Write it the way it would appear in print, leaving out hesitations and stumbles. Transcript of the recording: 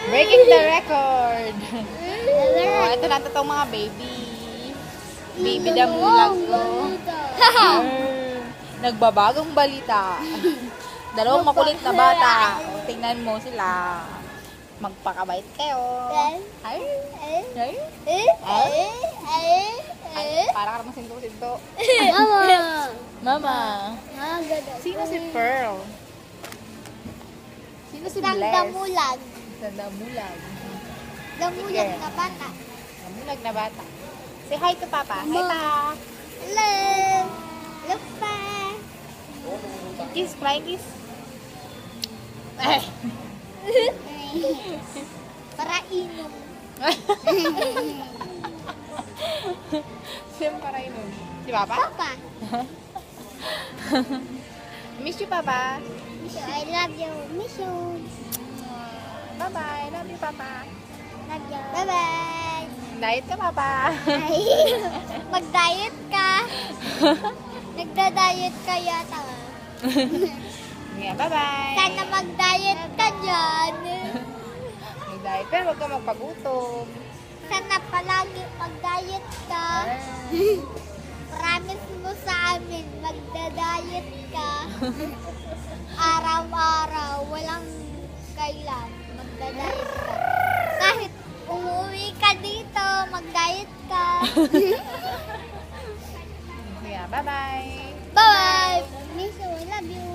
Breaking the record. Oh, ito na itong mga baby. Baby damulag ko. Nagbabagong balita. Dalawang makulit na bata. O, tingnan mo sila. Magpakabait kayo. Ay. Para ka naman sinto-sinto. Mama. Sino si Pearl? Sino si Bless? Damulag. Damulag. Damulag na bata. Damulag na bata. Say hi to Papa. Hi, Pa. Hello. Hello, Pa. Kiss, flying kiss. Ay. Para inom. Sino para yun? Si Papa? Papa. Miss you, Papa. Miss you. I love you. Miss you. Bye-bye. Love you, Papa. Love you. Bye-bye. Diet ka, Papa. Ay, mag-diet ka. Nagda-diet ka yata. Yeah, bye-bye. Sana mag-diet ka dyan. Mag-diet, pero huwag ka magpagutom. Sana palagi mag-diet ka. Promise mo sa amin, magda-diet ka. Araw-araw, walang kailan, magda-diet ka. Kahit umuwi ka dito, mag-diet ka. Yeah, bye-bye. Bye-bye! Miss you, I love you.